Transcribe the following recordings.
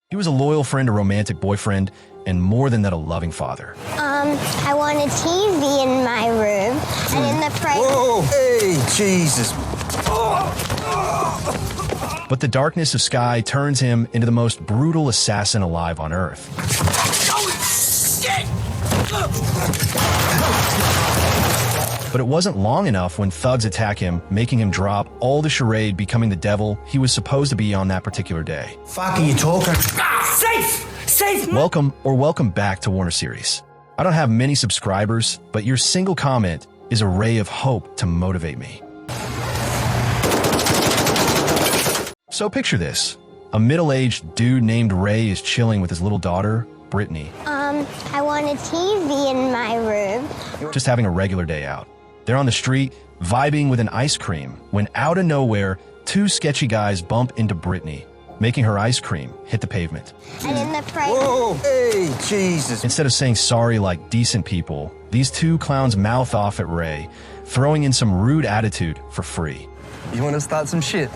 He was a loyal friend, a romantic boyfriend, and more than that, a loving father. I want a TV in my room, and in the Whoa! Hey, Jesus! But the darkness of Sky turns him into the most brutal assassin alive on Earth. But it wasn't long enough when thugs attack him, making him drop all the charade, becoming the devil he was supposed to be on that particular day. Fuck are you talking? Safe! Safe! Welcome back to Warner Series. I don't have many subscribers, but your single comment is a ray of hope to motivate me. So picture this. A middle-aged dude named Ray is chilling with his little daughter, Brittany. I want a TV in my room. Just having a regular day out. They're on the street, vibing with an ice cream, when out of nowhere, two sketchy guys bump into Brittany, making her ice cream hit the pavement. And in the Whoa! Hey, Jesus! Instead of saying sorry like decent people, these two clowns mouth off at Ray, throwing in some rude attitude for free. You want to start some shit?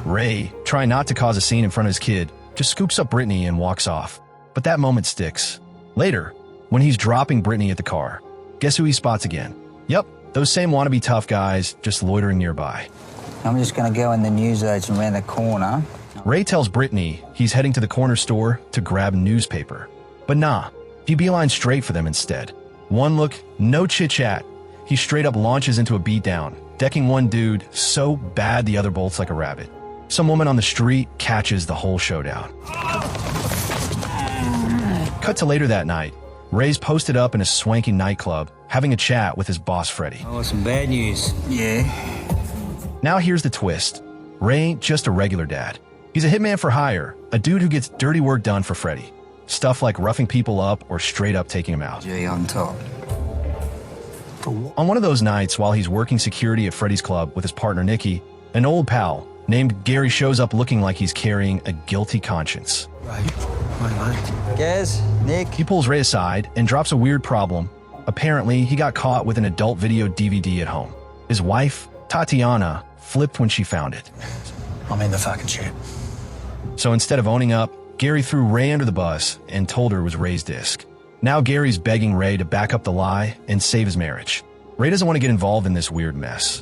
Ray, trying not to cause a scene in front of his kid, just scoops up Brittany and walks off. But that moment sticks. Later, when he's dropping Brittany at the car, guess who he spots again? Yep, those same wannabe tough guys just loitering nearby. I'm just gonna go in the newsagent around the corner. Ray tells Brittany he's heading to the corner store to grab newspaper. But nah, he beelines straight for them instead. One look, no chit-chat. He straight up launches into a beatdown, decking one dude so bad the other bolts like a rabbit. Some woman on the street catches the whole showdown. Cut to later that night. Ray's posted up in a swanky nightclub, having a chat with his boss, Freddie. Oh, some bad news. Yeah? Now here's the twist. Ray ain't just a regular dad. He's a hitman for hire, a dude who gets dirty work done for Freddie. Stuff like roughing people up or straight up taking them out. G on top. On one of those nights, while he's working security at Freddie's club with his partner Nikki, an old pal named Gary shows up looking like he's carrying a guilty conscience. Right. Gaz, Nick. He pulls Ray aside and drops a weird problem. Apparently, he got caught with an adult video DVD at home. His wife, Tatiana, flipped when she found it. I'm in the fucking shit. So instead of owning up, Gary threw Ray under the bus and told her it was Ray's disc. Now Gary's begging Ray to back up the lie and save his marriage. Ray doesn't want to get involved in this weird mess.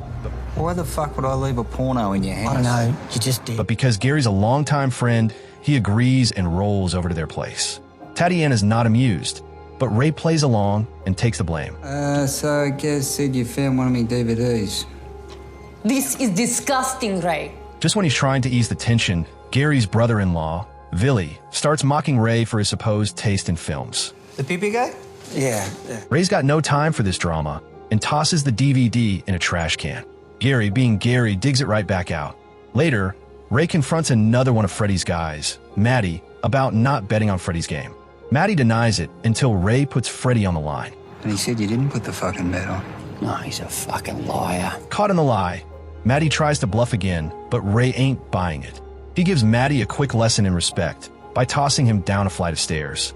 Why the fuck would I leave a porno in your house? I don't know. You just did. But because Gary's a longtime friend, he agrees and rolls over to their place. Tatiana's not amused, but Ray plays along and takes the blame. So Gaz said you found one of me DVDs. This is disgusting, Ray. Just when he's trying to ease the tension, Gary's brother-in-law, Villy, starts mocking Ray for his supposed taste in films. The pee-pee guy? Yeah. Ray's got no time for this drama and tosses the DVD in a trash can. Gary, being Gary, digs it right back out. Later, Ray confronts another one of Freddie's guys, Maddie, about not betting on Freddie's game. Maddie denies it until Ray puts Freddie on the line. And he said you didn't put the fucking bet on. No, he's a fucking liar. Caught in the lie, Maddie tries to bluff again, but Ray ain't buying it. He gives Maddie a quick lesson in respect by tossing him down a flight of stairs.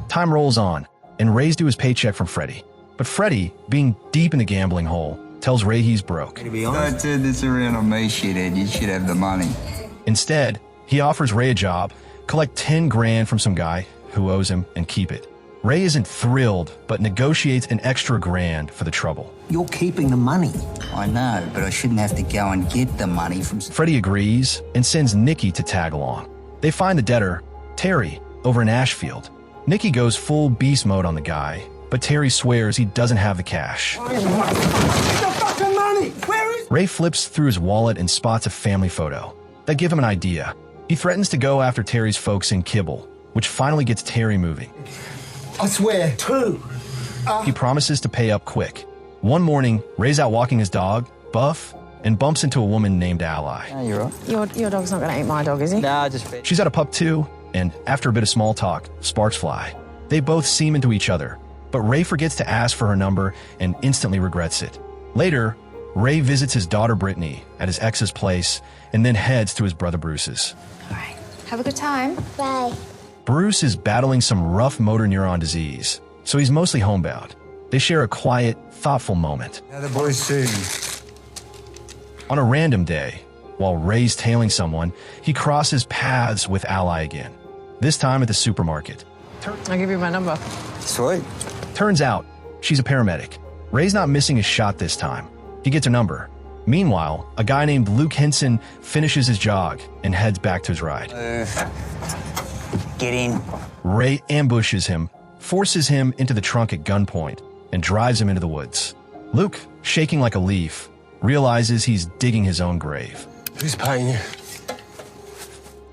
Time rolls on, and Ray's due his paycheck from Freddie. But Freddie, being deep in the gambling hole, tells Ray he's broke. To be honest, don't turn this around on me, shithead. You should have the money. Instead, he offers Ray a job, collect 10 grand from some guy who owes him, and keep it. Ray isn't thrilled, but negotiates an extra grand for the trouble. You're keeping the money. I know, but I shouldn't have to go and get the money from... Freddie agrees and sends Nikki to tag along. They find the debtor, Terry, over in Ashfield. Nikki goes full beast mode on the guy, but Terry swears he doesn't have the cash. The fucking money! Where is... Ray flips through his wallet and spots a family photo. That give him an idea. He threatens to go after Terry's folks in Kibble, which finally gets Terry moving. I swear. 2. He promises to pay up quick. One morning, Ray's out walking his dog, Buff, and bumps into a woman named Ally. No, you're right. Your dog's not going to eat my dog, is he? Nah, just fed. She's at a pup too, and after a bit of small talk, sparks fly. They both seem into each other, but Ray forgets to ask for her number and instantly regrets it. Later, Ray visits his daughter Brittany at his ex's place and then heads to his brother Bruce's. All right. Have a good time. Bye. Bruce is battling some rough motor neuron disease, so he's mostly homebound. They share a quiet, thoughtful moment. How the boys soon? On a random day, While Ray's tailing someone, he crosses paths with Ally again, this time at the supermarket. I'll give you my number. Sweet. Turns out, she's a paramedic. Ray's not missing his shot this time. He gets her number. Meanwhile, a guy named Luke Henson finishes his jog and heads back to his ride. Get in. Ray ambushes him, forces him into the trunk at gunpoint, and drives him into the woods. Luke, shaking like a leaf, realizes he's digging his own grave. Who's paying you?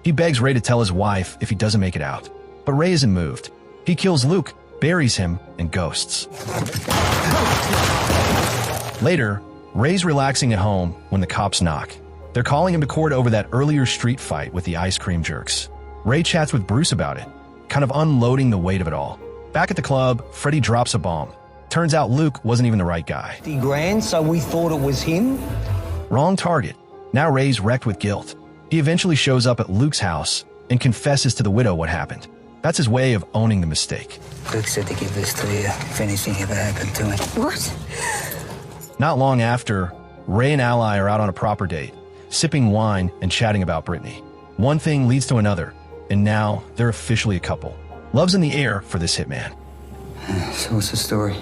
He begs Ray to tell his wife if he doesn't make it out, but Ray isn't moved. He kills Luke, buries him, and ghosts. Later, Ray's relaxing at home when the cops knock. They're calling him to court over that earlier street fight with the ice cream jerks. Ray chats with Bruce about it, kind of unloading the weight of it all. Back at the club, Freddie drops a bomb. Turns out Luke wasn't even the right guy. 50 grand, so we thought it was him? Wrong target. Now Ray's wrecked with guilt. He eventually shows up at Luke's house and confesses to the widow what happened. That's his way of owning the mistake. Luke said to give this to you if anything ever happened to him. What? Not long after, Ray and Ally are out on a proper date, sipping wine and chatting about Brittany. One thing leads to another, and now they're officially a couple. Love's in the air for this hitman. So what's the story?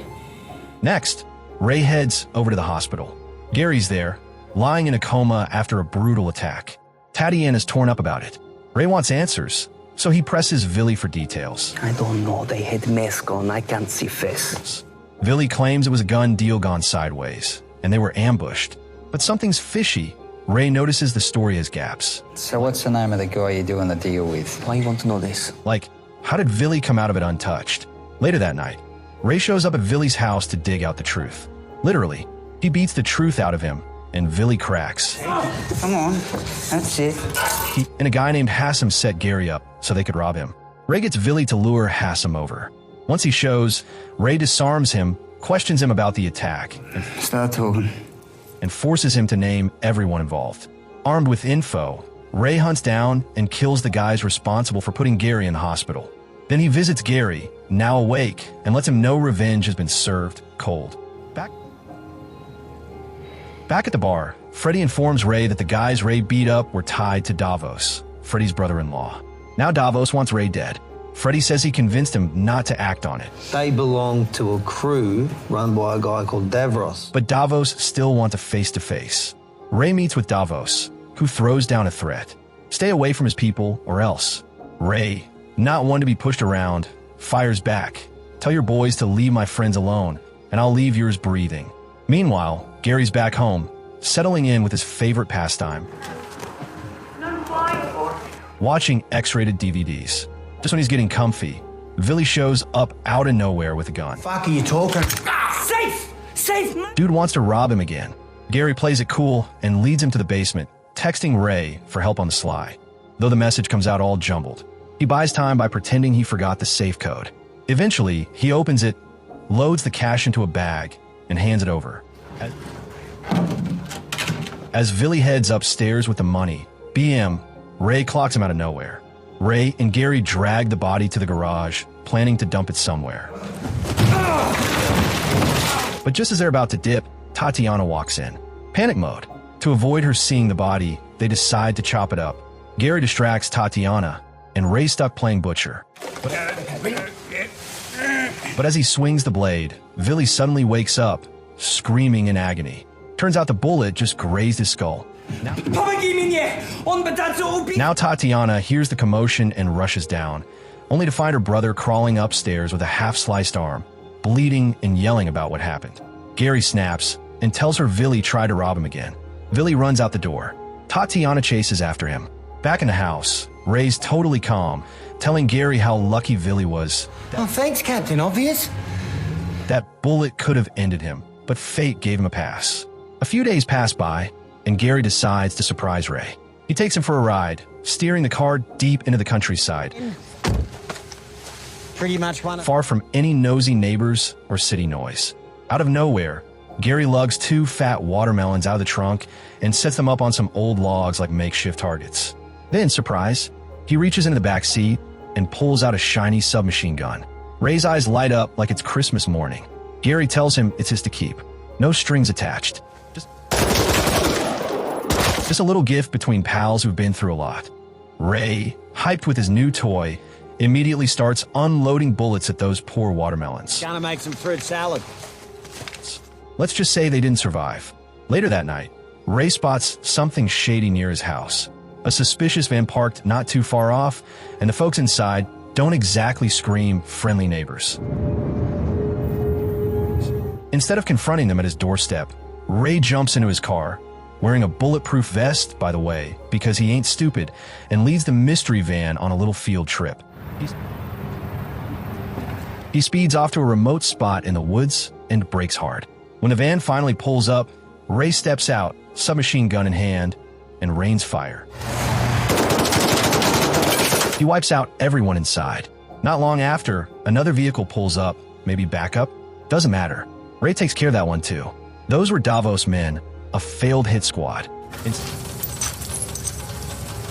Next, Ray heads over to the hospital. Gary's there, lying in a coma after a brutal attack. Tatiana's torn up about it. Ray wants answers, so he presses Villy for details. I don't know. They had mask on. I can't see face. Villy claims it was a gun deal gone sideways, and they were ambushed. But something's fishy. Ray notices the story has gaps. So what's the name of the guy you're doing the deal with? Why you want to know this? Like, how did Villy come out of it untouched? Later that night, Ray shows up at Villy's house to dig out the truth. Literally, he beats the truth out of him, and Villy cracks. Come on, that's it. He and a guy named Hassam set Gary up so they could rob him. Ray gets Villy to lure Hassam over. Once he shows, Ray disarms him, questions him about the attack, Start talking. and forces him to name everyone involved. Armed with info, Ray hunts down and kills the guys responsible for putting Gary in the hospital. Then he visits Gary, now awake, and lets him know revenge has been served cold. Back at the bar, Freddie informs Ray that the guys Ray beat up were tied to Davos, Freddie's brother-in-law. Now Davos wants Ray dead. Freddie says he convinced him not to act on it. They belong to a crew run by a guy called Davros. But Davos still wants a face-to-face. Ray meets with Davos, who throws down a threat. Stay away from his people or else. Ray, not one to be pushed around, fires back. Tell your boys to leave my friends alone, and I'll leave yours breathing. Meanwhile, Gary's back home, settling in with his favorite pastime. Watching X-rated DVDs. Just when he's getting comfy, Villy shows up out of nowhere with a gun. Fuck are you talking? Safe! Safe, man! Dude wants to rob him again. Gary plays it cool and leads him to the basement, texting Ray for help on the sly. Though the message comes out all jumbled, he buys time by pretending he forgot the safe code. Eventually, he opens it, loads the cash into a bag, and hands it over. As Villy heads upstairs with the money, BM, Ray clocks him out of nowhere. Ray and Gary drag the body to the garage, planning to dump it somewhere. But just as they're about to dip, Tatiana walks in. Panic mode. To avoid her seeing the body, they decide to chop it up. Gary distracts Tatiana, and Ray's stuck playing butcher. But as he swings the blade, Villy suddenly wakes up, screaming in agony. Turns out the bullet just grazed his skull. Now Tatiana hears the commotion and rushes down, only to find her brother crawling upstairs with a half-sliced arm, bleeding and yelling about what happened. Gary snaps and tells her Villy tried to rob him again. Villy runs out the door. Tatiana chases after him. Back in the house, Ray's totally calm, telling Gary how lucky Villy was. Oh, thanks, Captain Obvious. That bullet could have ended him, but fate gave him a pass. A few days pass by, and Gary decides to surprise Ray. He takes him for a ride, steering the car deep into the countryside, Pretty much one. far from any nosy neighbors or city noise. Out of nowhere, Gary lugs 2 fat watermelons out of the trunk and sets them up on some old logs like makeshift targets. Then, surprise, he reaches into the back seat and pulls out a shiny submachine gun. Ray's eyes light up like it's Christmas morning. Gary tells him it's his to keep. No strings attached. Just a little gift between pals who've been through a lot. Ray, hyped with his new toy, immediately starts unloading bullets at those poor watermelons. Gonna make some fruit salad. Let's just say they didn't survive. Later that night, Ray spots something shady near his house. A suspicious van parked not too far off, and the folks inside don't exactly scream friendly neighbors. Instead of confronting them at his doorstep, Ray jumps into his car, wearing a bulletproof vest, by the way, because he ain't stupid, and leads the mystery van on a little field trip. He speeds off to a remote spot in the woods and brakes hard. When the van finally pulls up, Ray steps out, submachine gun in hand, and rains fire. He wipes out everyone inside. Not long after, another vehicle pulls up, maybe backup, doesn't matter. Ray takes care of that one too. Those were Davos men, a failed hit squad.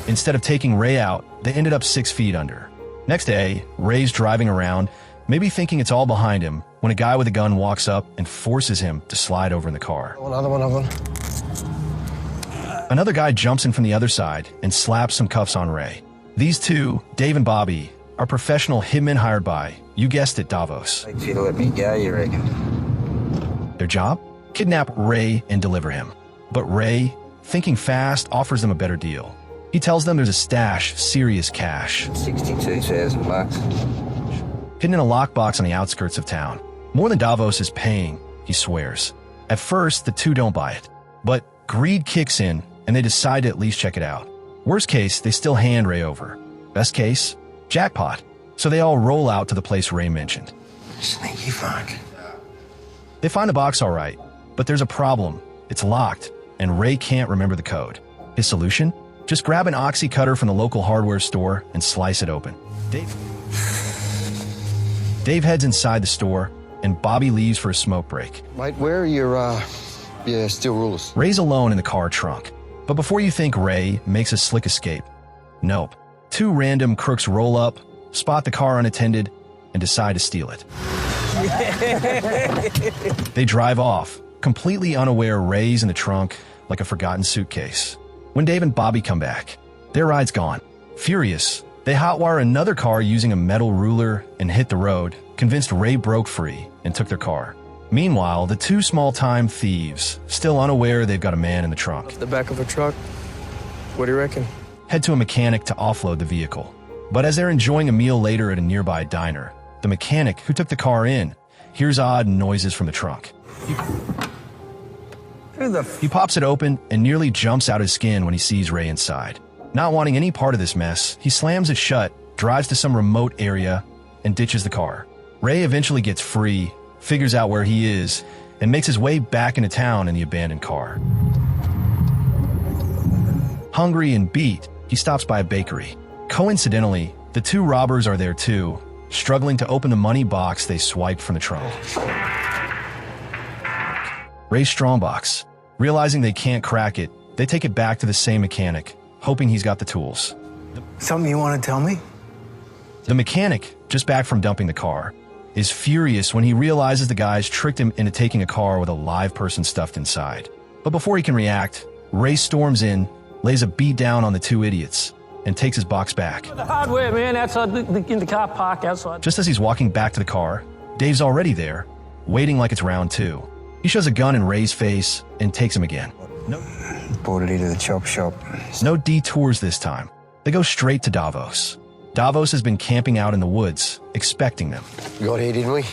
Instead of taking Ray out, they ended up 6 feet under. Next day, Ray's driving around, maybe thinking it's all behind him, when a guy with a gun walks up and forces him to slide over in the car. Another one of them. Another guy jumps in from the other side and slaps some cuffs on Ray. These two, Dave and Bobby, are professional hitmen hired by, you guessed it, Davos. If you let me go, you reckon? Their job? Kidnap Ray and deliver him. But Ray, thinking fast, offers them a better deal. He tells them there's a stash, serious cash, $62,000. hidden in a lockbox on the outskirts of town. More than Davos is paying, he swears. At first, the two don't buy it. But greed kicks in, and they decide to at least check it out. Worst case, they still hand Ray over. Best case, jackpot. So they all roll out to the place Ray mentioned. Sneaky fuck. They find the box all right, but there's a problem. It's locked, and Ray can't remember the code. His solution? Just grab an oxy cutter from the local hardware store and slice it open. Dave heads inside the store, and Bobby leaves for a smoke break. Mate, where are your steel rulers? Ray's alone in the car trunk. But before you think Ray makes a slick escape, nope. Two random crooks roll up, spot the car unattended, and decide to steal it. They drive off, completely unaware Ray's in the trunk like a forgotten suitcase. When Dave and Bobby come back, their ride's gone. Furious, they hotwire another car using a metal ruler and hit the road, convinced Ray broke free and took their car. Meanwhile, the two small-time thieves, still unaware they've got a man in the trunk, The back of a truck? What do you reckon? head to a mechanic to offload the vehicle. But as they're enjoying a meal later at a nearby diner, the mechanic who took the car in hears odd noises from the trunk. He pops it open and nearly jumps out his skin when he sees Ray inside. Not wanting any part of this mess, he slams it shut, drives to some remote area, and ditches the car. Ray eventually gets free, figures out where he is, and makes his way back into town in the abandoned car. Hungry and beat, he stops by a bakery. Coincidentally, the two robbers are there too, struggling to open the money box they swiped from the trunk. Ray's strongbox. Realizing they can't crack it, they take it back to the same mechanic, hoping he's got the tools. Something you want to tell me? The mechanic, just back from dumping the car, is furious when he realizes the guys tricked him into taking a car with a live person stuffed inside. But before he can react, Ray storms in, lays a beat down on the two idiots, and takes his box back. The hardware, man, outside in the car park outside. Just as he's walking back to the car, Dave's already there, waiting like it's round two. He shoves a gun in Ray's face and takes him again. Brought it into the chop shop. No detours this time. They go straight to Davos. Davos has been camping out in the woods, expecting them. Got here, didn't we?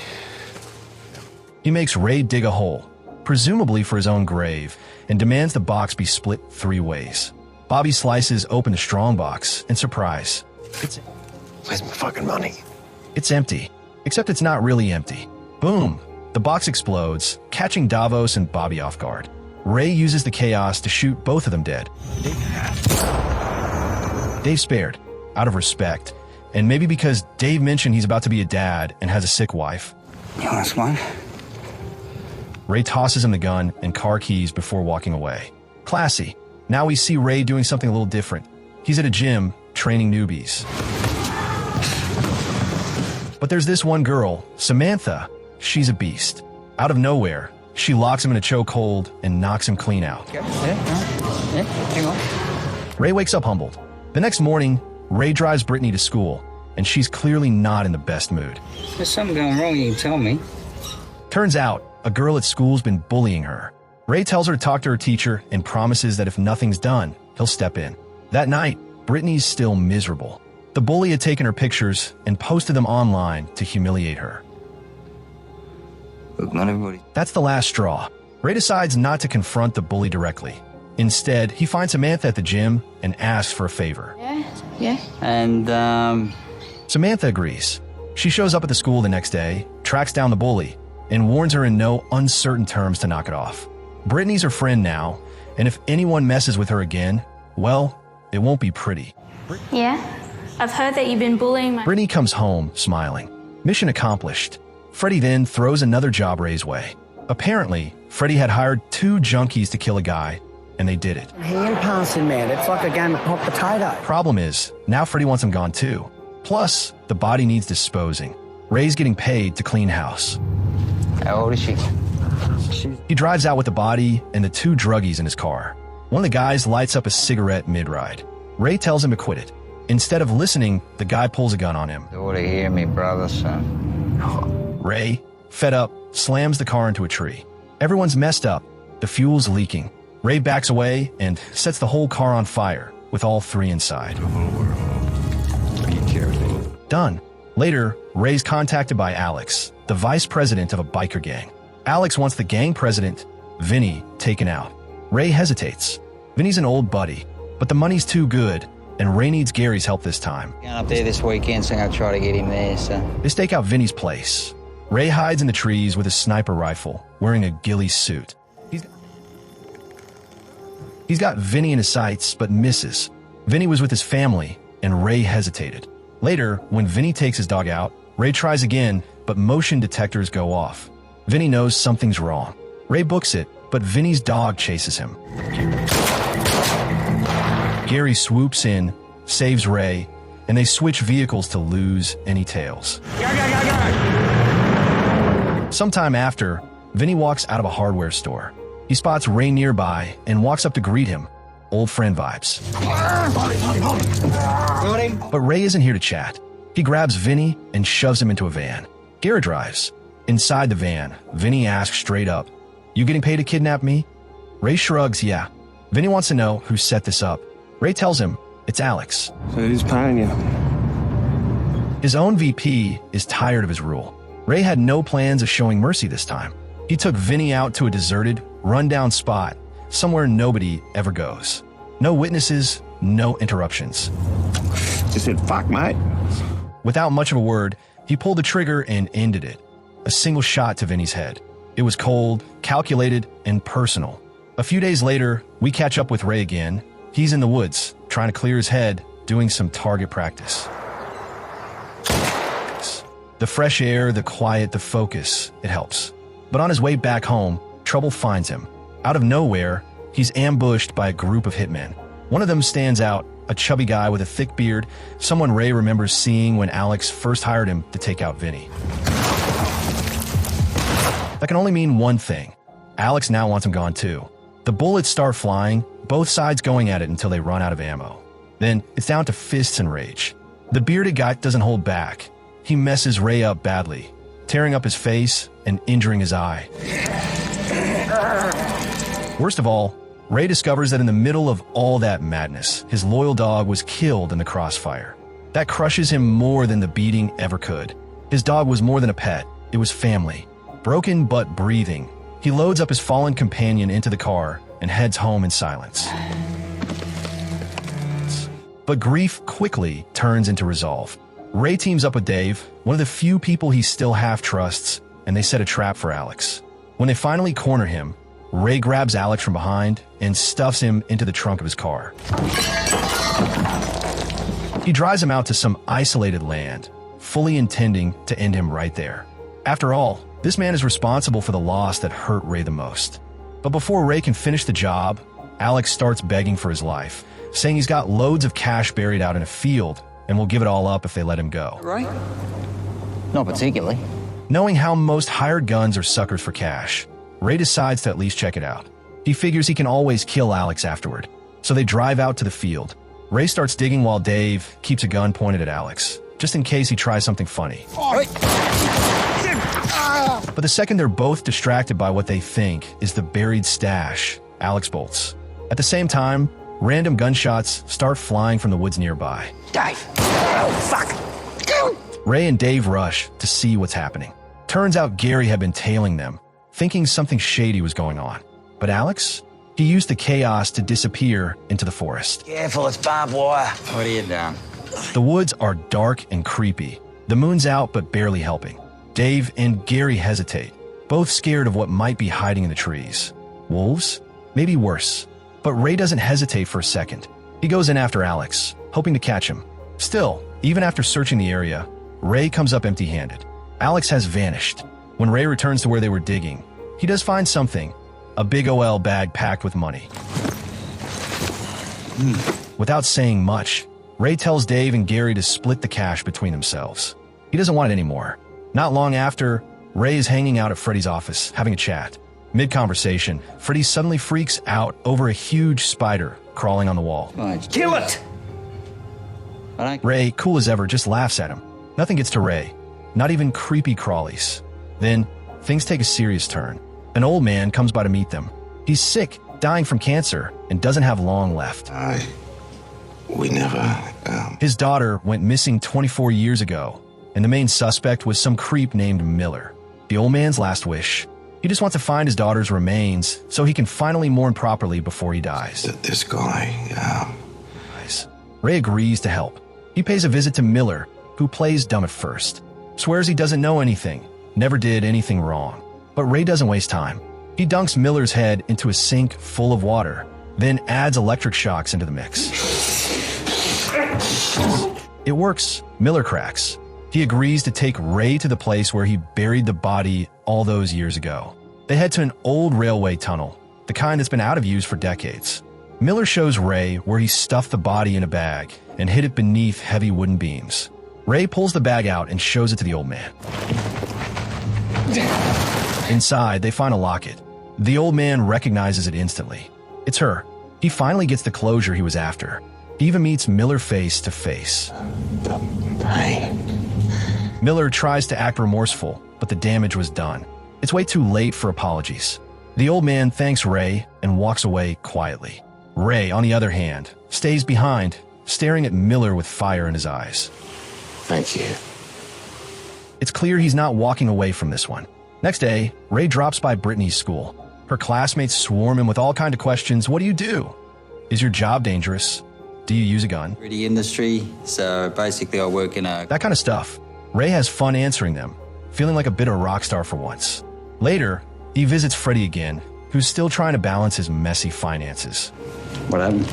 He makes Ray dig a hole, presumably for his own grave, and demands the box be split 3 ways. Bobby slices open the strongbox, and surprise, Where's my fucking money? it's empty. Except it's not really empty. Boom! The box explodes, catching Davos and Bobby off guard. Ray uses the chaos to shoot both of them dead. Dave spared, out of respect, and maybe because Dave mentioned he's about to be a dad and has a sick wife. You want us one? Ray tosses him the gun and car keys before walking away. Classy. Now we see Ray doing something a little different. He's at a gym, training newbies. But there's this one girl, Samantha. She's a beast. Out of nowhere, she locks him in a chokehold and knocks him clean out. Yeah, hang on. Ray wakes up humbled. The next morning, Ray drives Brittany to school, and she's clearly not in the best mood. There's something going wrong, you can tell me. Turns out, a girl at school's been bullying her. Ray tells her to talk to her teacher and promises that if nothing's done, he'll step in. That night, Brittany's still miserable. The bully had taken her pictures and posted them online to humiliate her. Look, not everybody. That's the last straw. Ray decides not to confront the bully directly. Instead, he finds Samantha at the gym and asks for a favor. Yeah. And, Samantha agrees. She shows up at the school the next day, tracks down the bully, and warns her in no uncertain terms to knock it off. Brittany's her friend now, and if anyone messes with her again, well, it won't be pretty. Yeah? I've heard that you've been bullying my... Brittany comes home, smiling. Mission accomplished. Freddie then throws another job Ray's way. Apparently, Freddie had hired 2 junkies to kill a guy, and they did it. Hand passing, man. It's like a game of hot potato. Problem is, now Freddie wants him gone too. Plus, the body needs disposing. Ray's getting paid to clean house. how old is she? He drives out with the body and the 2 druggies in his car. One of the guys lights up a cigarette mid-ride. Ray tells him to quit it. Instead of listening, the guy pulls a gun on him. You ought to hear me, brother, son. Ray, fed up, slams the car into a tree. Everyone's messed up. The fuel's leaking. Ray backs away and sets the whole car on fire, with all 3 inside. Done. Later, Ray's contacted by Alex, the vice president of a biker gang. Alex wants the gang president, Vinny, taken out. Ray hesitates. Vinny's an old buddy, but the money's too good, and Ray needs Gary's help this time. Going up there this weekend, so I'm going to try to get him there, so... They stake out Vinny's place. Ray hides in the trees with his sniper rifle, wearing a ghillie suit. He's got Vinny in his sights, but misses. Vinny was with his family, and Ray hesitated. Later, when Vinny takes his dog out, Ray tries again, but motion detectors go off. Vinny knows something's wrong. Ray books it, but Vinny's dog chases him. Gary swoops in, saves Ray, and they switch vehicles to lose any tails. Sometime after, Vinny walks out of a hardware store. He spots Ray nearby and walks up to greet him. Old friend vibes. But Ray isn't here to chat. He grabs Vinny and shoves him into a van. Gary drives. Inside the van, Vinny asks straight up, "You getting paid to kidnap me?" Ray shrugs, yeah. Vinny wants to know who set this up. Ray tells him it's Alex. So who's paying you? His own VP is tired of his rule. Ray had no plans of showing mercy this time. He took Vinny out to a deserted, rundown spot, somewhere nobody ever goes. No witnesses, no interruptions. Just said, fuck, mate. Without much of a word, he pulled the trigger and ended it. A single shot to Vinny's head. It was cold, calculated, and personal. A few days later, we catch up with Ray again. He's in the woods, trying to clear his head, doing some target practice. The fresh air, the quiet, the focus, it helps. But on his way back home, trouble finds him. Out of nowhere, he's ambushed by a group of hitmen. One of them stands out, a chubby guy with a thick beard, someone Ray remembers seeing when Alex first hired him to take out Vinny. That can only mean one thing. Alex now wants him gone too. The bullets start flying, both sides going at it until they run out of ammo. Then it's down to fists and rage. The bearded guy doesn't hold back. He messes Ray up badly, tearing up his face and injuring his eye. Worst of all, Ray discovers that in the middle of all that madness, his loyal dog was killed in the crossfire. That crushes him more than the beating ever could. His dog was more than a pet, it was family. Broken but breathing, he loads up his fallen companion into the car and heads home in silence. But grief quickly turns into resolve. Ray teams up with Dave, one of the few people he still half trusts, and they set a trap for Alex. When they finally corner him, Ray grabs Alex from behind and stuffs him into the trunk of his car. He drives him out to some isolated land, fully intending to end him right there. After all, this man is responsible for the loss that hurt Ray the most. But before Ray can finish the job, Alex starts begging for his life, saying he's got loads of cash buried out in a field and will give it all up if they let him go. Right? Not particularly. Knowing how most hired guns are suckers for cash, Ray decides to at least check it out. He figures he can always kill Alex afterward. so they drive out to the field. Ray starts digging while Dave keeps a gun pointed at Alex, just in case he tries something funny. But the second they're both distracted by what they think is the buried stash, Alex bolts. At the same time, random gunshots start flying from the woods nearby. Dave! Oh, fuck! Ray and Dave rush to see what's happening. Turns out Gary had been tailing them, thinking something shady was going on. But Alex? He used the chaos to disappear into the forest. Careful, it's barbed wire. What are you doing? The woods are dark and creepy. The moon's out but barely helping. Dave and Gary hesitate, both scared of what might be hiding in the trees. Wolves? Maybe worse. But Ray doesn't hesitate for a second. He goes in after Alex, hoping to catch him. Still, even after searching the area, Ray comes up empty-handed. Alex has vanished. When Ray returns to where they were digging, he does find something, a big OL bag packed with money. Without saying much, Ray tells Dave and Gary to split the cash between themselves. He doesn't want it anymore. Not long after, Ray is hanging out at Freddy's office, having a chat. Mid-conversation, Freddy suddenly freaks out over a huge spider crawling on the wall. Kill it! Ray, cool as ever, just laughs at him. Nothing gets to Ray, not even creepy crawlies. Then, things take a serious turn. An old man comes by to meet them. He's sick, dying from cancer, and doesn't have long left. We never, His daughter went missing 24 years ago, and the main suspect was some creep named Miller. The old man's last wish. He just wants to find his daughter's remains so he can finally mourn properly before he dies. this guy, Ray agrees to help. He pays a visit to Miller, who plays dumb at first. Swears he doesn't know anything, never did anything wrong. But Ray doesn't waste time. He dunks Miller's head into a sink full of water, then adds electric shocks into the mix. It works. Miller cracks. He agrees to take Ray to the place where he buried the body all those years ago. They head to an old railway tunnel, the kind that's been out of use for decades. Miller shows Ray where he stuffed the body in a bag and hid it beneath heavy wooden beams. Ray pulls the bag out and shows it to the old man. Inside, they find a locket. The old man recognizes it instantly. It's her. He finally gets the closure he was after. He even meets Miller face to face. hey, Miller tries to act remorseful, but the damage was done. It's way too late for apologies. The old man thanks Ray and walks away quietly. Ray, on the other hand, stays behind, staring at Miller with fire in his eyes. thank you. It's clear he's not walking away from this one. Next day, Ray drops by Brittany's school. Her classmates swarm him with all kinds of questions. What do you do? Is your job dangerous? Do you use a gun? Pretty industry, so basically I work in a... That kind of stuff. Ray has fun answering them, feeling like a bit of a rock star for once. Later, he visits Freddy again, who's still trying to balance his messy finances. What happened?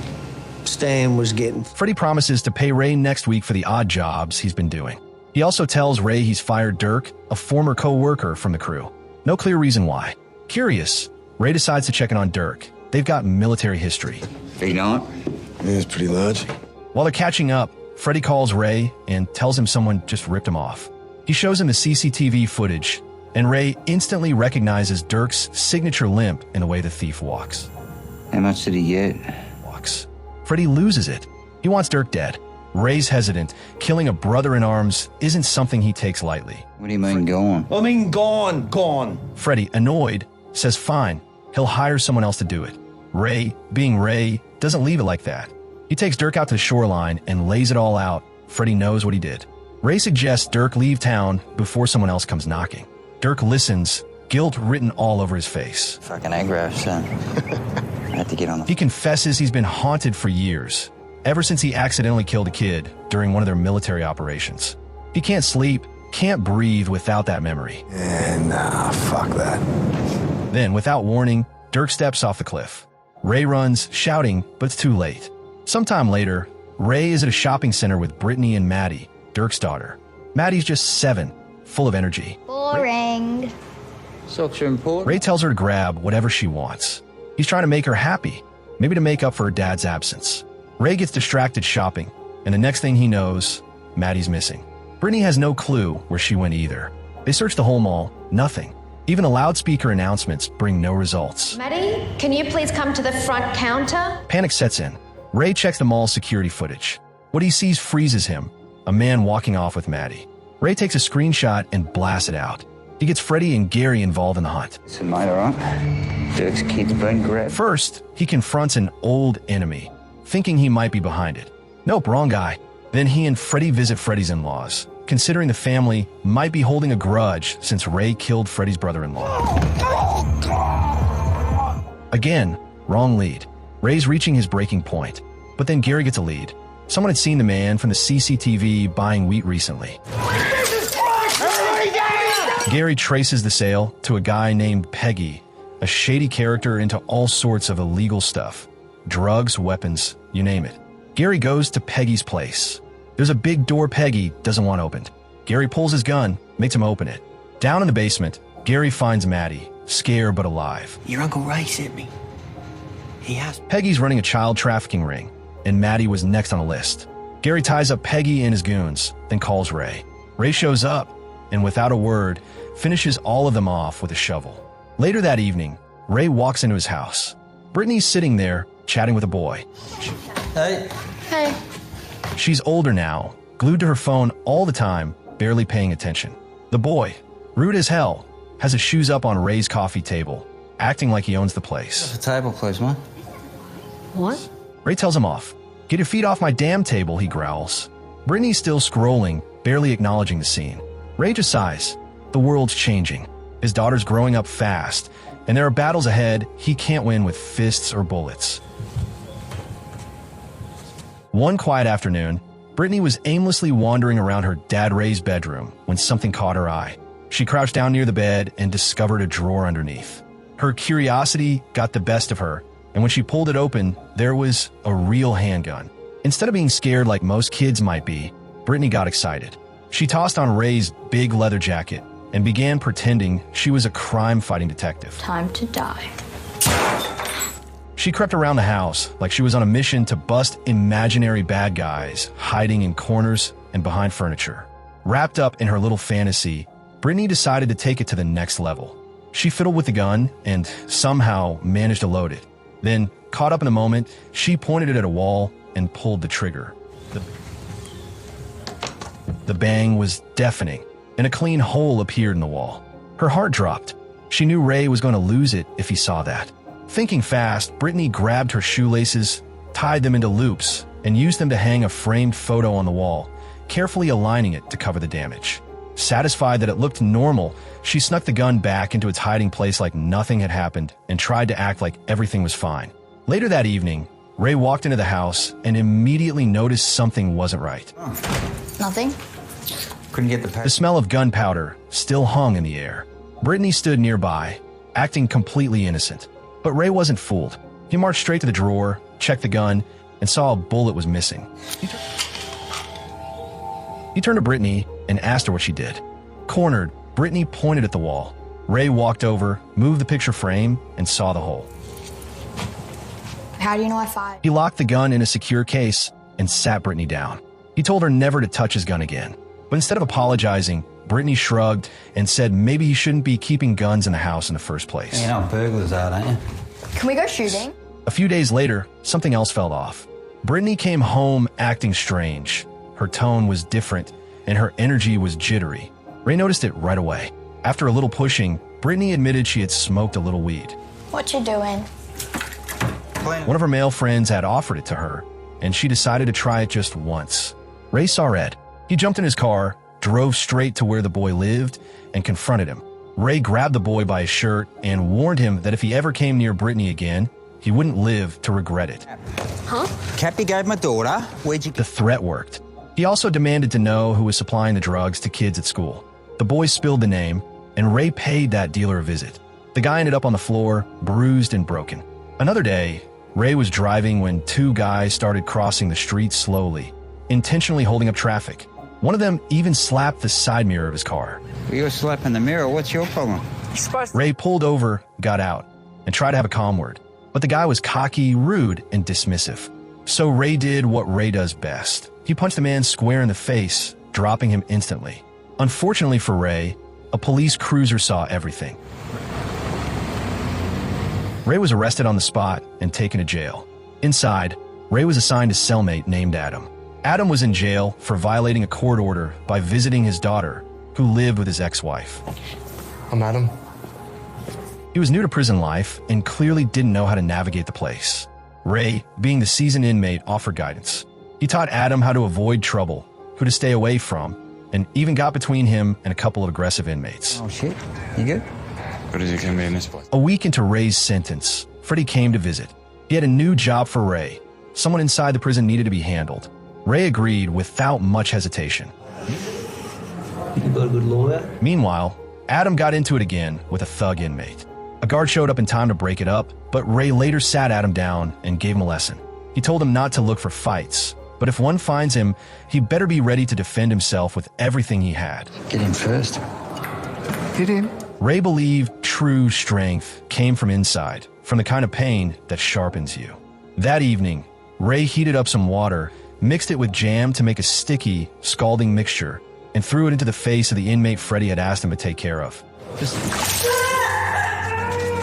Stan was getting... Freddy promises to pay Ray next week for the odd jobs he's been doing. He also tells Ray he's fired Dirk, a former co-worker from the crew. No clear reason why. Curious, Ray decides to check in on Dirk. They've got military history. You know it? Yeah, it's pretty large. While they're catching up, Freddy calls Ray and tells him someone just ripped him off. He shows him the CCTV footage, and Ray instantly recognizes Dirk's signature limp in the way the thief walks. How much did he get? Freddy loses it. He wants Dirk dead. Ray's hesitant. Killing a brother-in-arms isn't something he takes lightly. What do you mean gone? I mean, gone. Freddy, annoyed, says fine, he'll hire someone else to do it. Ray, being Ray, doesn't leave it like that. He takes Dirk out to the shoreline and lays it all out. Freddy knows what he did. Ray suggests Dirk leave town before someone else comes knocking. Dirk listens, guilt written all over his face. Fucking aggro, son. I had to get on the... He confesses he's been haunted for years, ever since he accidentally killed a kid during one of their military operations. He can't sleep, can't breathe without that memory. Nah, fuck that. Then, without warning, Dirk steps off the cliff. Ray runs, shouting, but it's too late. Sometime later, Ray is at a shopping center with Brittany and Maddie, Dirk's daughter. Maddie's just 7, full of energy. Boring. Socks are important. Ray tells her to grab whatever she wants. He's trying to make her happy, maybe to make up for her dad's absence. Ray gets distracted shopping, and the next thing he knows, Maddie's missing. Brittany has no clue where she went either. They search the whole mall, nothing. Even the loudspeaker announcements bring no results. Maddie, can you please come to the front counter? Panic sets in. Ray checks the mall's security footage. What he sees freezes him, a man walking off with Maddie. Ray takes a screenshot and blasts it out. He gets Freddie and Gary involved in the hunt. Listen, mate, all right? Dirk's kid's been grabbed. First, he confronts an old enemy, thinking he might be behind it. Nope, wrong guy. Then he and Freddie visit Freddie's in-laws, considering the family might be holding a grudge since Ray killed Freddie's brother-in-law. Again, wrong lead. Ray's reaching his breaking point, but then Gary gets a lead. Someone had seen the man from the CCTV buying wheat recently. Gary traces the sale to a guy named Peggy, a shady character into all sorts of illegal stuff. Drugs, weapons, you name it. Gary goes to Peggy's place. There's a big door Peggy doesn't want opened. Gary pulls his gun, makes him open it. Down in the basement, Gary finds Maddie, scared but alive. Your Uncle Ray sent me. He has... Peggy's running a child trafficking ring, and Maddie was next on the list. Gary ties up Peggy and his goons, then calls Ray. Ray shows up, and without a word, finishes all of them off with a shovel. Later that evening, Ray walks into his house. Brittany's sitting there, chatting with a boy. Hey. Hey. She's older now, glued to her phone all the time, barely paying attention. The boy, rude as hell, has his shoes up on Ray's coffee table, acting like he owns the place. The table, please, mate. What? Ray tells him off. Get your feet off my damn table, he growls. Brittany's still scrolling, barely acknowledging the scene. Ray just sighs. The world's changing. His daughter's growing up fast, and there are battles ahead he can't win with fists or bullets. One quiet afternoon, Brittany was aimlessly wandering around her dad Ray's bedroom when something caught her eye. She crouched down near the bed and discovered a drawer underneath. Her curiosity got the best of her, and when she pulled it open, there was a real handgun. Instead of being scared like most kids might be, Brittany got excited. She tossed on Ray's big leather jacket and began pretending she was a crime-fighting detective. Time to die. She crept around the house like she was on a mission to bust imaginary bad guys hiding in corners and behind furniture. Wrapped up in her little fantasy, Brittany decided to take it to the next level. She fiddled with the gun and somehow managed to load it. Then, caught up in the moment, she pointed it at a wall and pulled the trigger. The bang was deafening, and a clean hole appeared in the wall. Her heart dropped. She knew Ray was going to lose it if he saw that. Thinking fast, Brittany grabbed her shoelaces, tied them into loops, and used them to hang a framed photo on the wall, carefully aligning it to cover the damage. Satisfied that it looked normal, she snuck the gun back into its hiding place like nothing had happened and tried to act like everything was fine. Later that evening, Ray walked into the house and immediately noticed something wasn't right. Nothing? Couldn't get the The smell of gunpowder still hung in the air. Brittany stood nearby, acting completely innocent. But Ray wasn't fooled. He marched straight to the drawer, checked the gun, and saw a bullet was missing. He turned to Brittany and asked her what she did. Cornered, Brittany pointed at the wall. Ray walked over, moved the picture frame, and saw the hole. How do you know I fired? He locked the gun in a secure case and sat Brittany down. He told her never to touch his gun again. But instead of apologizing, Brittany shrugged and said maybe he shouldn't be keeping guns in the house in the first place. You know what burglars are, don't you? Can we go shooting? A few days later, something else fell off. Brittany came home acting strange. Her tone was different, and her energy was jittery. Ray noticed it right away. After a little pushing, Brittany admitted she had smoked a little weed. What you doing? One of her male friends had offered it to her, and she decided to try it just once. Ray saw red. He jumped in his car, drove straight to where the boy lived, and confronted him. Ray grabbed the boy by his shirt and warned him that if he ever came near Brittany again, he wouldn't live to regret it. Huh? Cappy gave my daughter. Where'd you The threat worked. He also demanded to know who was supplying the drugs to kids at school. The boy spilled the name, and Ray paid that dealer a visit. The guy ended up on the floor, bruised and broken. Another day, Ray was driving when two guys started crossing the street slowly, intentionally holding up traffic. One of them even slapped the side mirror of his car. You're slapping the mirror. What's your problem? Ray pulled over, got out, and tried to have a calm word. But the guy was cocky, rude, and dismissive. So Ray did what Ray does best. He punched the man square in the face, dropping him instantly. Unfortunately for Ray, a police cruiser saw everything. Ray was arrested on the spot and taken to jail. Inside, Ray was assigned a cellmate named Adam. Adam was in jail for violating a court order by visiting his daughter, who lived with his ex-wife. I'm Adam. He was new to prison life and clearly didn't know how to navigate the place. Ray, being the seasoned inmate, offered guidance. He taught Adam how to avoid trouble, who to stay away from, and even got between him and a couple of aggressive inmates. Oh shit, you good? What is it gonna be in this place? A week into Ray's sentence, Freddie came to visit. He had a new job for Ray. Someone inside the prison needed to be handled. Ray agreed without much hesitation. You got a good lawyer? Meanwhile, Adam got into it again with a thug inmate. A guard showed up in time to break it up, but Ray later sat Adam down and gave him a lesson. He told him not to look for fights, but if one finds him, he better be ready to defend himself with everything he had. Get in first. Get in. Ray believed true strength came from inside, from the kind of pain that sharpens you. That evening, Ray heated up some water, mixed it with jam to make a sticky, scalding mixture, and threw it into the face of the inmate Freddie had asked him to take care of.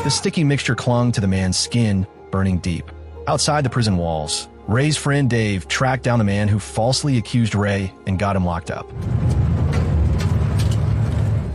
The sticky mixture clung to the man's skin, burning deep. Outside the prison walls, Ray's friend Dave tracked down the man who falsely accused Ray and got him locked up.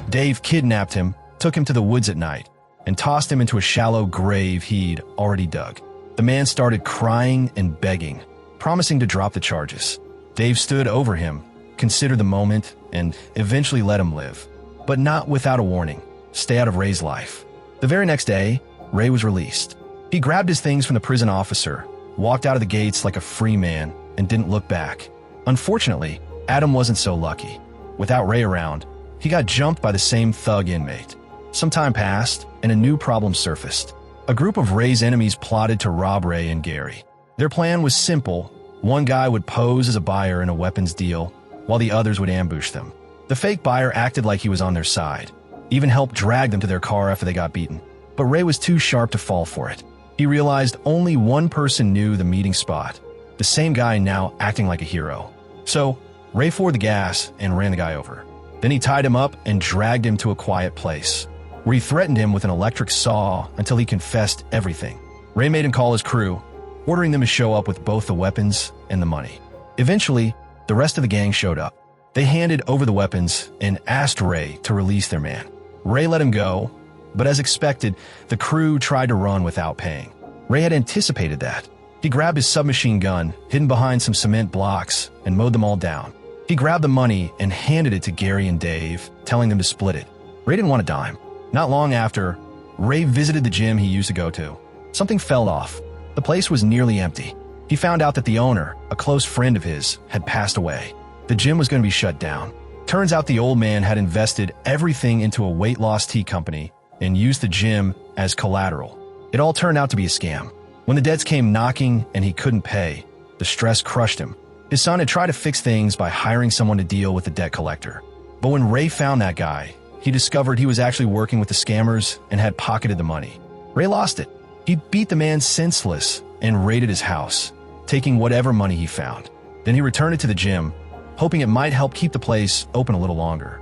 Dave kidnapped him, took him to the woods at night, and tossed him into a shallow grave he'd already dug. The man started crying and begging, promising to drop the charges. Dave stood over him, considered the moment, and eventually let him live. But not without a warning: stay out of Ray's life. The very next day, Ray was released. He grabbed his things from the prison officer, walked out of the gates like a free man, and didn't look back. Unfortunately, Adam wasn't so lucky. Without Ray around, he got jumped by the same thug inmate. Some time passed, and a new problem surfaced. A group of Ray's enemies plotted to rob Ray and Gary. Their plan was simple. One guy would pose as a buyer in a weapons deal, while the others would ambush them. The fake buyer acted like he was on their side, even helped drag them to their car after they got beaten. But Ray was too sharp to fall for it. He realized only one person knew the meeting spot, the same guy now acting like a hero. So, Ray floored the gas and ran the guy over. Then he tied him up and dragged him to a quiet place, where he threatened him with an electric saw until he confessed everything. Ray made him call his crew, ordering them to show up with both the weapons and the money. Eventually, the rest of the gang showed up. They handed over the weapons and asked Ray to release their man. Ray let him go, but as expected, the crew tried to run without paying. Ray had anticipated that. He grabbed his submachine gun, hidden behind some cement blocks, and mowed them all down. He grabbed the money and handed it to Gary and Dave, telling them to split it. Ray didn't want a dime. Not long after, Ray visited the gym he used to go to. Something fell off. The place was nearly empty. He found out that the owner, a close friend of his, had passed away. The gym was going to be shut down. Turns out the old man had invested everything into a weight loss tea company and used the gym as collateral. It all turned out to be a scam. When the debts came knocking and he couldn't pay, the stress crushed him. His son had tried to fix things by hiring someone to deal with the debt collector. But when Ray found that guy, he discovered he was actually working with the scammers and had pocketed the money. Ray lost it. He beat the man senseless and raided his house, taking whatever money he found. Then he returned it to the gym, hoping it might help keep the place open a little longer.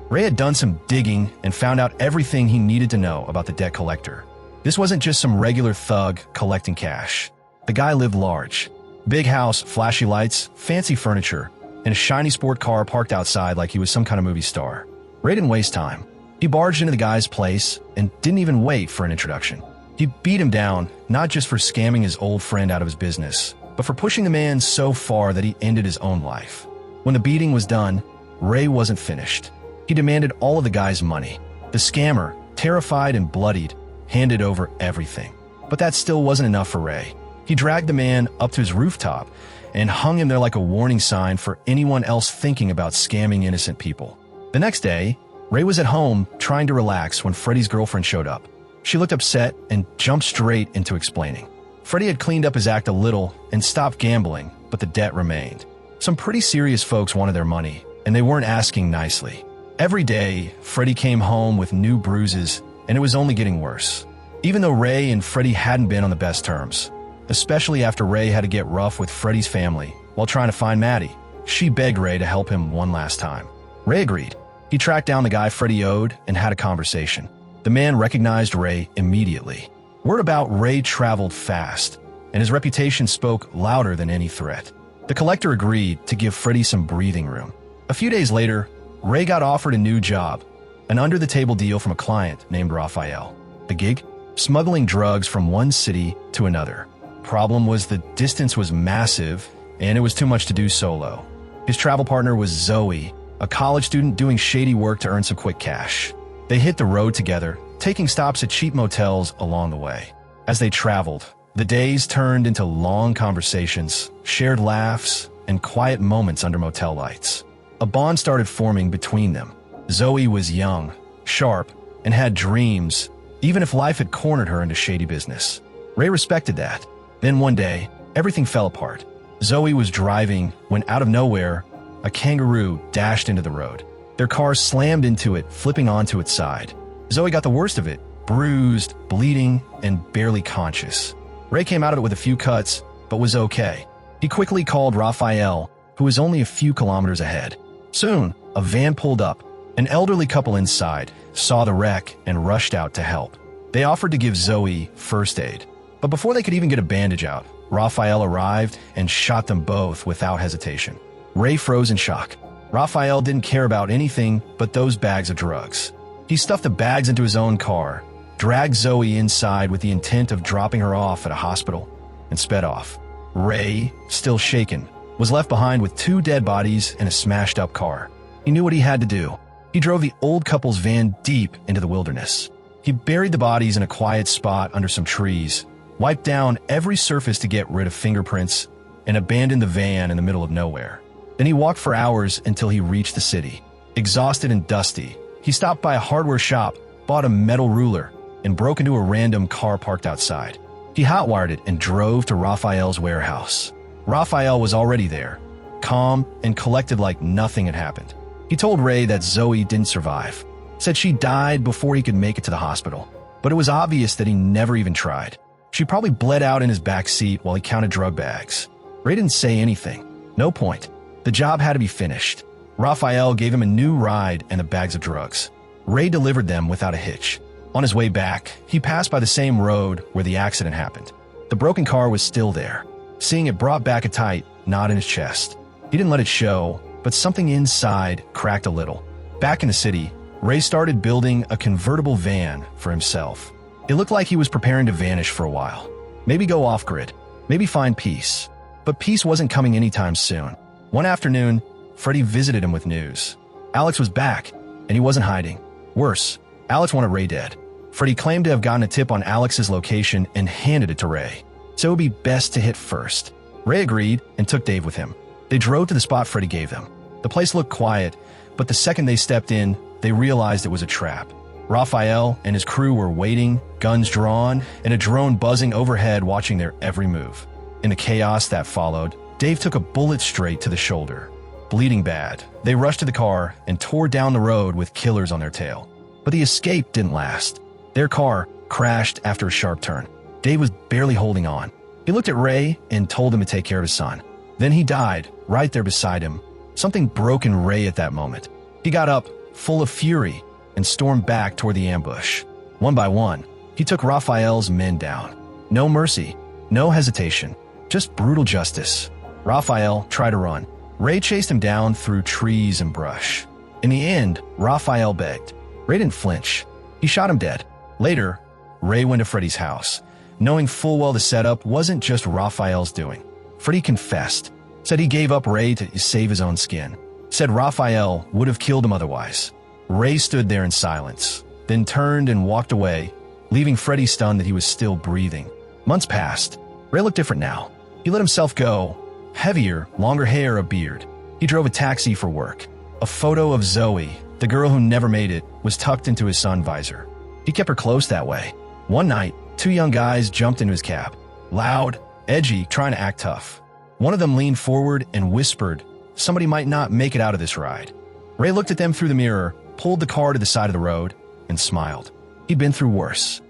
Ray had done some digging and found out everything he needed to know about the debt collector. This wasn't just some regular thug collecting cash. The guy lived large. Big house, flashy lights, fancy furniture, and a shiny sport car parked outside like he was some kind of movie star. Ray didn't waste time. He barged into the guy's place and didn't even wait for an introduction. He beat him down, not just for scamming his old friend out of his business, but for pushing the man so far that he ended his own life. When the beating was done, Ray wasn't finished. He demanded all of the guy's money. The scammer, terrified and bloodied, handed over everything. But that still wasn't enough for Ray. He dragged the man up to his rooftop and hung him there like a warning sign for anyone else thinking about scamming innocent people. The next day, Ray was at home trying to relax when Freddie's girlfriend showed up. She looked upset and jumped straight into explaining. Freddie had cleaned up his act a little and stopped gambling, but the debt remained. Some pretty serious folks wanted their money, and they weren't asking nicely. Every day, Freddie came home with new bruises, and it was only getting worse. Even though Ray and Freddie hadn't been on the best terms, especially after Ray had to get rough with Freddie's family while trying to find Maddie, she begged Ray to help him one last time. Ray agreed. He tracked down the guy Freddie owed and had a conversation. The man recognized Ray immediately. Word about Ray traveled fast, and his reputation spoke louder than any threat. The collector agreed to give Freddie some breathing room. A few days later, Ray got offered a new job, an under-the-table deal from a client named Raphael. The gig? Smuggling drugs from one city to another. Problem was the distance was massive, and it was too much to do solo. His travel partner was Zoe, a college student doing shady work to earn some quick cash. They hit the road together, taking stops at cheap motels along the way. As they traveled, the days turned into long conversations, shared laughs, and quiet moments under motel lights. A bond started forming between them. Zoe was young, sharp, and had dreams, even if life had cornered her into shady business. Ray respected that. Then one day, everything fell apart. Zoe was driving when, out of nowhere, a kangaroo dashed into the road. Their car slammed into it, flipping onto its side. Zoe got the worst of it, bruised, bleeding, and barely conscious. Ray came out of it with a few cuts, but was okay. He quickly called Raphael, who was only a few kilometers ahead. Soon, a van pulled up. An elderly couple inside saw the wreck and rushed out to help. They offered to give Zoe first aid. But before they could even get a bandage out, Raphael arrived and shot them both without hesitation. Ray froze in shock. Raphael didn't care about anything but those bags of drugs. He stuffed the bags into his own car, dragged Zoe inside with the intent of dropping her off at a hospital, and sped off. Ray, still shaken, was left behind with 2 dead bodies and a smashed-up car. He knew what he had to do. He drove the old couple's van deep into the wilderness. He buried the bodies in a quiet spot under some trees, wiped down every surface to get rid of fingerprints, and abandoned the van in the middle of nowhere. Then he walked for hours until he reached the city. Exhausted and dusty, he stopped by a hardware shop, bought a metal ruler, and broke into a random car parked outside. He hotwired it and drove to Raphael's warehouse. Raphael was already there, calm and collected like nothing had happened. He told Ray that Zoe didn't survive, said she died before he could make it to the hospital, but it was obvious that he never even tried. She probably bled out in his back seat while he counted drug bags. Ray didn't say anything. No point. The job had to be finished. Raphael gave him a new ride and the bags of drugs. Ray delivered them without a hitch. On his way back, he passed by the same road where the accident happened. The broken car was still there. Seeing it brought back a tight knot in his chest. He didn't let it show, but something inside cracked a little. Back in the city, Ray started building a convertible van for himself. It looked like he was preparing to vanish for a while. Maybe go off-grid. Maybe find peace. But peace wasn't coming anytime soon. One afternoon, Freddie visited him with news. Alex was back, and he wasn't hiding. Worse, Alex wanted Ray dead. Freddie claimed to have gotten a tip on Alex's location and handed it to Ray. So it would be best to hit first. Ray agreed and took Dave with him. They drove to the spot Freddie gave them. The place looked quiet, but the second they stepped in, they realized it was a trap. Raphael and his crew were waiting, guns drawn, and a drone buzzing overhead watching their every move. In the chaos that followed, Dave took a bullet straight to the shoulder. Bleeding bad, they rushed to the car and tore down the road with killers on their tail. But the escape didn't last. Their car crashed after a sharp turn. Dave was barely holding on. He looked at Ray and told him to take care of his son. Then he died, right there beside him. Something broke in Ray at that moment. He got up, full of fury, and stormed back toward the ambush. One by one, he took Raphael's men down. No mercy, no hesitation, just brutal justice. Raphael tried to run. Ray chased him down through trees and brush. In the end, Raphael begged. Ray didn't flinch. He shot him dead. Later, Ray went to Freddie's house, knowing full well the setup wasn't just Raphael's doing. Freddie confessed, said he gave up Ray to save his own skin, said Raphael would have killed him otherwise. Ray stood there in silence, then turned and walked away, leaving Freddie stunned that he was still breathing. Months passed. Ray looked different now. He let himself go. Heavier, longer hair, a beard. He drove a taxi for work. A photo of Zoe, the girl who never made it, was tucked into his sun visor. He kept her close that way. One night, 2 young guys jumped into his cab. Loud, edgy, trying to act tough. One of them leaned forward and whispered, "Somebody might not make it out of this ride." Ray looked at them through the mirror, pulled the car to the side of the road, and smiled. He'd been through worse.